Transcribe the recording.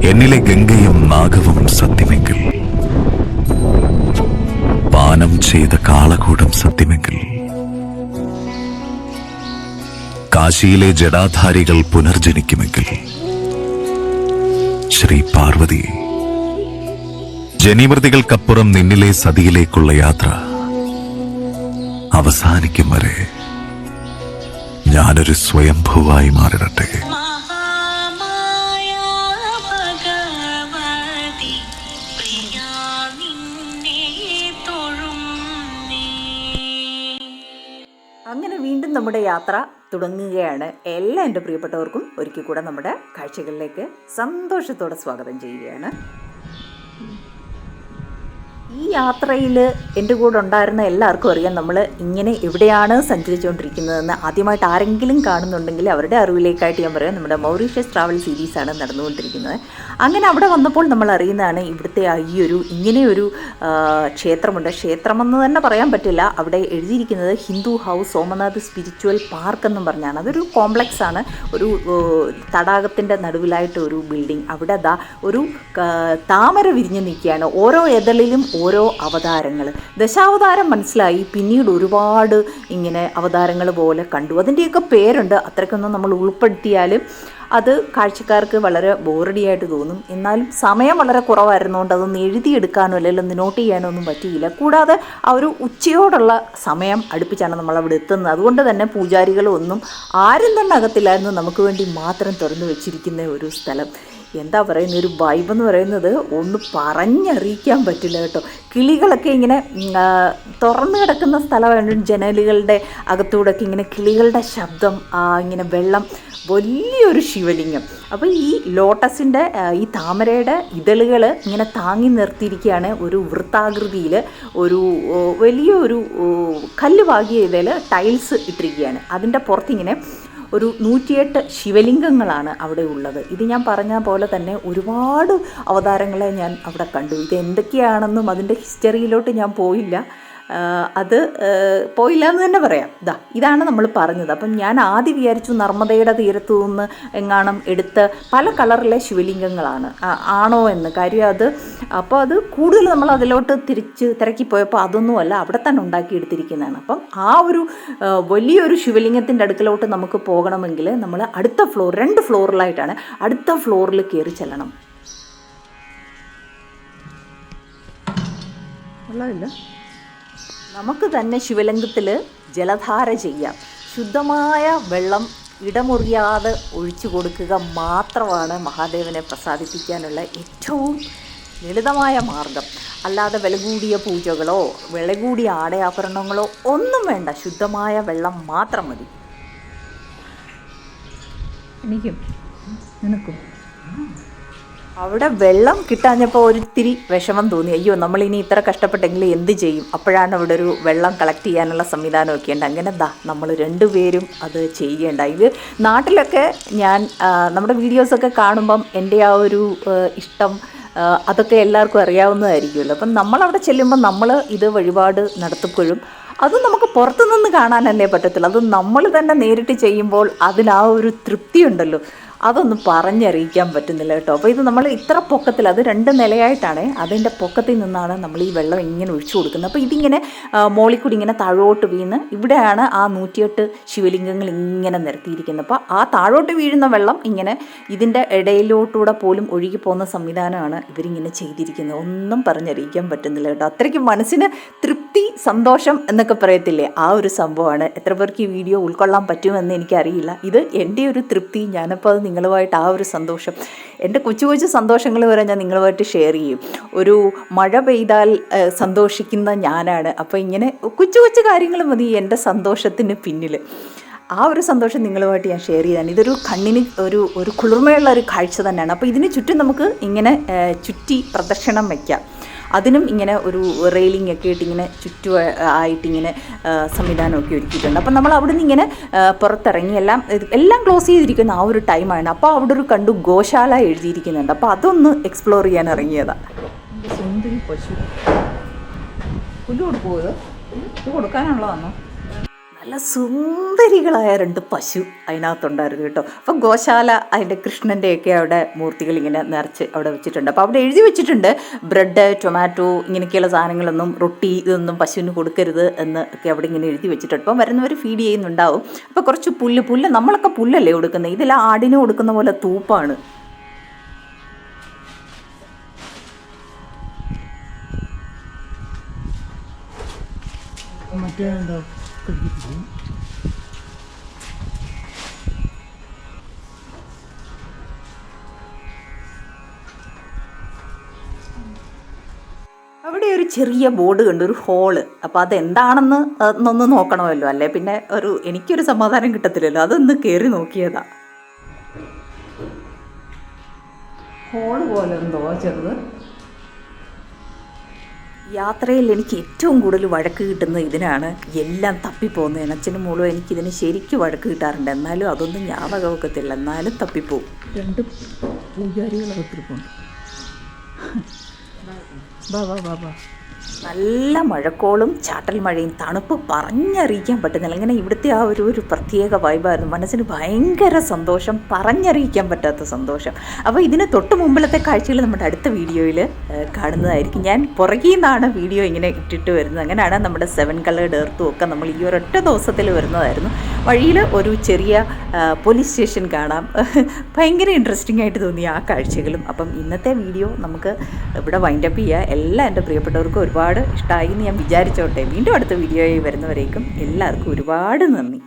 എന്നിലെ ഗംഗയും നാഗവും സത്യമെങ്കിൽ, പാനം ചെയ്ത കാളകൂടം സത്യമെങ്കിൽ, കാശിയിലെ ജടാധാരികൾ പുനർജനിക്കുമെങ്കിൽ, ശ്രീ പാർവതി, ജനിമൃതികൾക്കപ്പുറം നിന്നിലെ സതിയിലേക്കുള്ള യാത്ര അവസാനിക്കും വരെ ഞാനൊരു സ്വയംഭൂവായി മാറിടട്ടെ. അങ്ങനെ വീണ്ടും നമ്മുടെ യാത്ര തുടങ്ങുകയാണ്. എല്ലാ എൻ്റെ പ്രിയപ്പെട്ടവർക്കും ഒരിക്കൽ കൂടെ നമ്മുടെ കാഴ്ചകളിലേക്ക് സന്തോഷത്തോടെ സ്വാഗതം ചെയ്യുകയാണ്. ഈ യാത്രയിൽ എൻ്റെ കൂടെ ഉണ്ടായിരുന്ന എല്ലാവർക്കും അറിയാം, നമ്മൾ ഇങ്ങനെ എവിടെയാണ് സഞ്ചരിച്ചുകൊണ്ടിരിക്കുന്നതെന്ന്. ആദ്യമായിട്ട് ആരെങ്കിലും കാണുന്നുണ്ടെങ്കിൽ അവരുടെ അറിവിലേക്കായിട്ട് ഞാൻ പറയാം, നമ്മുടെ മൗറീഷ്യസ് ട്രാവൽ സീരീസാണ് നടന്നുകൊണ്ടിരിക്കുന്നത്. അങ്ങനെ അവിടെ വന്നപ്പോൾ നമ്മൾ അറിയുന്നതാണ് ഇവിടുത്തെ ഈ ഒരു ഇങ്ങനെയൊരു ക്ഷേത്രമുണ്ട്. ക്ഷേത്രമെന്ന് തന്നെ പറയാൻ പറ്റില്ല, അവിടെ എഴുതിയിരിക്കുന്നത് Hindu house Somnath spiritual park എന്നും പറഞ്ഞാണ്. അതൊരു കോംപ്ലക്സ് ആണ്, ഒരു തടാകത്തിൻ്റെ നടുവിലായിട്ട് ഒരു ബിൽഡിംഗ്. അവിടെ ഒരു താമര വിരിഞ്ഞ് നിൽക്കുകയാണ്. ഓരോ എതളിലും ഓരോ അവതാരങ്ങൾ, ദശാവതാരം മനസ്സിലായി. പിന്നീട് ഒരുപാട് ഇങ്ങനെ അവതാരങ്ങൾ പോലെ കണ്ടു. അതിൻ്റെയൊക്കെ പേരുണ്ട്. അത്രയ്ക്കൊന്നും നമ്മൾ ഉൾപ്പെടുത്തിയാൽ അത് കാഴ്ചക്കാർക്ക് വളരെ ബോറടിയായിട്ട് തോന്നും. എന്നാലും സമയം വളരെ കുറവായിരുന്നുകൊണ്ട് അതൊന്ന് എഴുതിയെടുക്കാനോ അല്ലെങ്കിൽ ഒന്ന് നോട്ട് ചെയ്യാനോ ഒന്നും പറ്റിയില്ല. കൂടാതെ ആ ഒരു ഉച്ചയോടുള്ള സമയം അടുപ്പിച്ചാണ് നമ്മളവിടെ എത്തുന്നത്. അതുകൊണ്ട് തന്നെ പൂജാരികളൊന്നും ആരും തന്നെ അകത്തില്ലായിരുന്നു. നമുക്ക് വേണ്ടി മാത്രം തുറന്നു വെച്ചിരിക്കുന്ന ഒരു സ്ഥലം. എന്താ പറയുന്ന ഒരു വൈബ് എന്ന് പറയുന്നത് ഒന്ന് പറഞ്ഞറിയിക്കാൻ പറ്റില്ല കേട്ടോ. കിളികളൊക്കെ ഇങ്ങനെ തുറന്നു കിടക്കുന്ന സ്ഥലമാണ്. ജനലുകളുടെ അകത്തൂടെയൊക്കെ ഇങ്ങനെ കിളികളുടെ ശബ്ദം, ഇങ്ങനെ വെള്ളം, വലിയൊരു ശിവലിംഗം. അപ്പോൾ ഈ ലോട്ടസിൻ്റെ ഈ താമരയുടെ ഇതളുകൾ ഇങ്ങനെ താങ്ങി നിർത്തിയിരിക്കുകയാണ്. ഒരു വൃത്താകൃതിയിൽ ഒരു വലിയൊരു കല്ല് പാകിയ ഇതിൽ ടൈൽസ് ഇട്ടിരിക്കുകയാണ്. അതിൻ്റെ പുറത്തിങ്ങനെ ഒരു 108 ശിവലിംഗങ്ങളാണ് അവിടെ ഉള്ളത്. ഇത് ഞാൻ പറഞ്ഞ പോലെ തന്നെ ഒരുപാട് അവതാരങ്ങളെ ഞാൻ അവിടെ കണ്ടു. ഇത് എന്തൊക്കെയാണെന്നും അതിൻ്റെ ഹിസ്റ്ററിയിലോട്ട് ഞാൻ പോയില്ല എന്ന് തന്നെ പറയാം. ഇതാണ് നമ്മൾ പറഞ്ഞത്. അപ്പം ഞാൻ ആദ്യം വിചാരിച്ചു നർമ്മദയുടെ തീരത്തു നിന്ന് എങ്ങാനും എടുത്ത് പല കളറിലെ ശിവലിംഗങ്ങളാണ് ആണോ എന്ന്. കാര്യം അപ്പോൾ അത് കൂടുതൽ നമ്മൾ അതിലോട്ട് തിരക്കിപ്പോയപ്പോൾ അതൊന്നുമല്ല, അവിടെ തന്നെ ഉണ്ടാക്കിയെടുത്തിരിക്കുന്നതാണ്. അപ്പം ആ ഒരു വലിയൊരു ശിവലിംഗത്തിൻ്റെ അടുക്കലോട്ട് നമുക്ക് പോകണമെങ്കിൽ നമ്മൾ അടുത്ത ഫ്ലോർ, 2 ഫ്ലോറിലായിട്ടാണ്, അടുത്ത ഫ്ലോറിൽ കയറി ചെല്ലണം. വെള്ളമില്ല, നമുക്ക് തന്നെ ശിവലിംഗത്തിൽ ജലധാര ചെയ്യാം. ശുദ്ധമായ വെള്ളം ഇടമുറിയാതെ ഒഴിച്ചു കൊടുക്കുക മാത്രമാണ് മഹാദേവനെ പ്രസാദിപ്പിക്കാനുള്ള ഏറ്റവും ലളിതമായ മാർഗം. അല്ലാതെ വില കൂടിയ പൂജകളോ വില കൂടിയ ആടയാഭരണങ്ങളോ ഒന്നും വേണ്ട. ശുദ്ധമായ വെള്ളം മാത്രം മതി. എനിക്കും നിനക്കും അവിടെ വെള്ളം കിട്ടാഞ്ഞപ്പോൾ ഒരിത്തിരി വിഷമം തോന്നി. അയ്യോ, നമ്മളിനി ഇത്ര കഷ്ടപ്പെട്ടെങ്കിൽ എന്ത് ചെയ്യും? അപ്പോഴാണ് അവിടെ ഒരു വെള്ളം കളക്ട് ചെയ്യാനുള്ള സംവിധാനമൊക്കെ ഉണ്ട്. അങ്ങനെ നമ്മൾ 2 പേരും അത് ചെയ്യേണ്ട. ഇത് നാട്ടിലൊക്കെ ഞാൻ നമ്മുടെ വീഡിയോസൊക്കെ കാണുമ്പം എൻ്റെ ആ ഒരു ഇഷ്ടം അതൊക്കെ എല്ലാവർക്കും അറിയാവുന്നതായിരിക്കുമല്ലോ. അപ്പം നമ്മളവിടെ ചെല്ലുമ്പോൾ നമ്മൾ ഇത് വഴിപാട് നടത്തുമ്പോഴും അത് നമുക്ക് പുറത്തുനിന്ന് കാണാനല്ലേ പറ്റത്തുള്ളൂ. അത് നമ്മൾ തന്നെ നേരിട്ട് ചെയ്യുമ്പോൾ അതിന് ആ ഒരു തൃപ്തി ഉണ്ടല്ലോ, അതൊന്നും പറഞ്ഞറിയിക്കാൻ പറ്റുന്നില്ല കേട്ടോ. അപ്പോൾ ഇത് നമ്മൾ ഇത്ര പൊക്കത്തിൽ, അത് 2 നിലയായിട്ടാണ്, അതിൻ്റെ പൊക്കത്തിൽ നിന്നാണ് നമ്മൾ ഈ വെള്ളം ഇങ്ങനെ ഒഴിച്ചു കൊടുക്കുന്നത്. അപ്പോൾ ഇതിങ്ങനെ മോളിൽ കൂടി ഇങ്ങനെ താഴോട്ട് വീണ് ഇവിടെയാണ് ആ 108 ശിവലിംഗങ്ങൾ ഇങ്ങനെ നിരത്തിയിരിക്കുന്നത്. അപ്പോൾ ആ താഴോട്ട് വീഴുന്ന വെള്ളം ഇങ്ങനെ ഇതിൻ്റെ ഇടയിലോട്ടൂടെ പോലും ഒഴുകി പോകുന്ന സംവിധാനമാണ് ഇവരിങ്ങനെ ചെയ്തിരിക്കുന്നത്. ഒന്നും പറഞ്ഞറിയിക്കാൻ പറ്റുന്നില്ല കേട്ടോ. അത്രയ്ക്ക് മനസ്സിന് തൃപ്തി, സന്തോഷം എന്നൊക്കെ പറയത്തില്ലേ, ആ ഒരു സംഭവമാണ്. എത്ര പേർക്ക് ഈ വീഡിയോ ഉൾക്കൊള്ളാൻ പറ്റുമെന്ന് എനിക്കറിയില്ല. ഇത് എൻ്റെ ഒരു തൃപ്തി. ഞാനപ്പോൾ അത് നിങ്ങളുമായിട്ട് ആ ഒരു സന്തോഷം, എൻ്റെ കൊച്ചു കൊച്ചു സന്തോഷങ്ങൾ വരെ ഞാൻ നിങ്ങളുമായിട്ട് ഷെയർ ചെയ്യും. ഒരു മഴ പെയ്താൽ സന്തോഷിക്കുന്ന ഞാനാണ്. അപ്പോൾ ഇങ്ങനെ കൊച്ചു കൊച്ചു കാര്യങ്ങൾ മതി എൻ്റെ സന്തോഷത്തിന് പിന്നിൽ. ആ ഒരു സന്തോഷം നിങ്ങളുമായിട്ട് ഞാൻ ഷെയർ ചെയ്താണ്. ഇതൊരു കണ്ണിന് ഒരു കുളിർമയുള്ള ഒരു കാഴ്ച തന്നെയാണ്. അപ്പോൾ ഇതിന് ചുറ്റും നമുക്ക് ഇങ്ങനെ ചുറ്റി പ്രദക്ഷിണം വയ്ക്കാം. അതിനും ഇങ്ങനെ ഒരു റെയിലിംഗ് ഒക്കെ ഇട്ട് ഇങ്ങനെ ചുറ്റുമായിട്ടിങ്ങനെ സംവിധാനമൊക്കെ ഒരുക്കിയിട്ടുണ്ട്. അപ്പം നമ്മൾ അവിടെ നിന്ന് ഇങ്ങനെ പുറത്തിറങ്ങി എല്ലാം ക്ലോസ് ചെയ്തിരിക്കുന്ന ആ ഒരു ടൈമാണ്. അപ്പോൾ അവിടെ ഒരു കണ്ടു ഗോശാല എഴുതിയിരിക്കുന്നുണ്ട്. അപ്പോൾ അതൊന്ന് എക്സ്പ്ലോർ ചെയ്യാൻ ഇറങ്ങിയതാണ്. സുന്ദരി പശു പുല്ല് കൊടുക്കുമോ? ഇത് കൊടുക്കാനുള്ളതാണോ? നല്ല സുന്ദരികളായ 2 പശു അതിനകത്തുണ്ടായിരുന്നു കേട്ടോ. അപ്പം ഗോശാല അതിൻ്റെ കൃഷ്ണൻ്റെയൊക്കെ അവിടെ മൂർത്തികൾ ഇങ്ങനെ നിറച്ച് അവിടെ വെച്ചിട്ടുണ്ട്. അപ്പോൾ അവിടെ എഴുതി വെച്ചിട്ടുണ്ട് ബ്രെഡ്, ടൊമാറ്റോ ഇങ്ങനെയൊക്കെയുള്ള സാധനങ്ങളൊന്നും, റൊട്ടി ഇതൊന്നും പശുവിന് കൊടുക്കരുത് എന്ന് ഒക്കെ അവിടെ ഇങ്ങനെ എഴുതി വെച്ചിട്ടുണ്ട്. അപ്പം വരുന്നവർ ഫീഡ് ചെയ്യുന്നുണ്ടാവും. അപ്പോൾ കുറച്ച് പുല്ല് നമ്മളൊക്കെ പുല്ലല്ലേ കൊടുക്കുന്നത്, ഇതിൽ ആടിന് കൊടുക്കുന്ന പോലെ തൂപ്പാണ്. മറ്റേ എന്താ അവിടെ ഒരു ചെറിയ ബോർഡ് കണ്ടു, ഒരു ഹോള്. അപ്പോൾ അതെന്താണെന്ന് ഒന്ന് നോക്കണമല്ലോ, അല്ലേ പിന്നെ എനിക്കൊരു സമാധാനം കിട്ടത്തില്ലല്ലോ. അതൊന്ന് കയറി നോക്കിയതാ. ഹോള് പോലെ എന്തോ ചെറുത്. യാത്രയിൽ എനിക്ക് ഏറ്റവും കൂടുതൽ വഴക്ക് കിട്ടുന്നത് ഇതിനാണ്. എല്ലാം തപ്പിപ്പോകുന്നതിന്. അച്ഛനും മോളും എനിക്കിതിന് ശരിക്കും വഴക്ക് കിട്ടാറുണ്ട്. എന്നാലും അതൊന്നും ഞാൻ വകവെക്കത്തില്ല, എന്നാലും തപ്പിപ്പോവും. 2 പൂജാരികളകത്തിരിപ്പുണ്ട്. ബാ നല്ല മഴക്കോളും ചാറ്റൽ മഴയും തണുപ്പ് പറഞ്ഞറിയിക്കാൻ പറ്റുന്നില്ല. ഇങ്ങനെ ഇവിടുത്തെ ആ ഒരു പ്രത്യേക വൈബായിരുന്നു. മനസ്സിന് ഭയങ്കര സന്തോഷം, പറഞ്ഞറിയിക്കാൻ പറ്റാത്ത സന്തോഷം. അപ്പോൾ ഇതിന് തൊട്ട് മുമ്പിലത്തെ കാഴ്ചകൾ നമ്മുടെ അടുത്ത വീഡിയോയിൽ കാണുന്നതായിരിക്കും. ഞാൻ പുറകിൽ നിന്നാണ് വീഡിയോ ഇങ്ങനെ ഇട്ടിട്ട് വരുന്നത്. അങ്ങനെയാണ് നമ്മുടെ 7 കളേർഡ് എർത്തും ഒക്കെ നമ്മൾ ഈ ഒരൊറ്റ ദിവസത്തിൽ വരുന്നതായിരുന്നു. വഴിയിൽ ഒരു ചെറിയ പോലീസ് സ്റ്റേഷൻ കാണാം. ഭയങ്കര ഇൻട്രസ്റ്റിംഗ് ആയിട്ട് തോന്നിയ ആ കാഴ്ചകളും. അപ്പം ഇന്നത്തെ വീഡിയോ നമുക്ക് ഇവിടെ വൈൻഡപ്പ് ചെയ്യുക. എല്ലാ എൻ്റെ പ്രിയപ്പെട്ടവർക്കും ഒരുപാട് ഇഷ്ടമായി എന്ന് ഞാൻ വിചാരിച്ചോട്ടെ. വീണ്ടും അടുത്ത വീഡിയോയിൽ വരുന്നവരേക്കും എല്ലാവർക്കും ഒരുപാട് നന്ദി.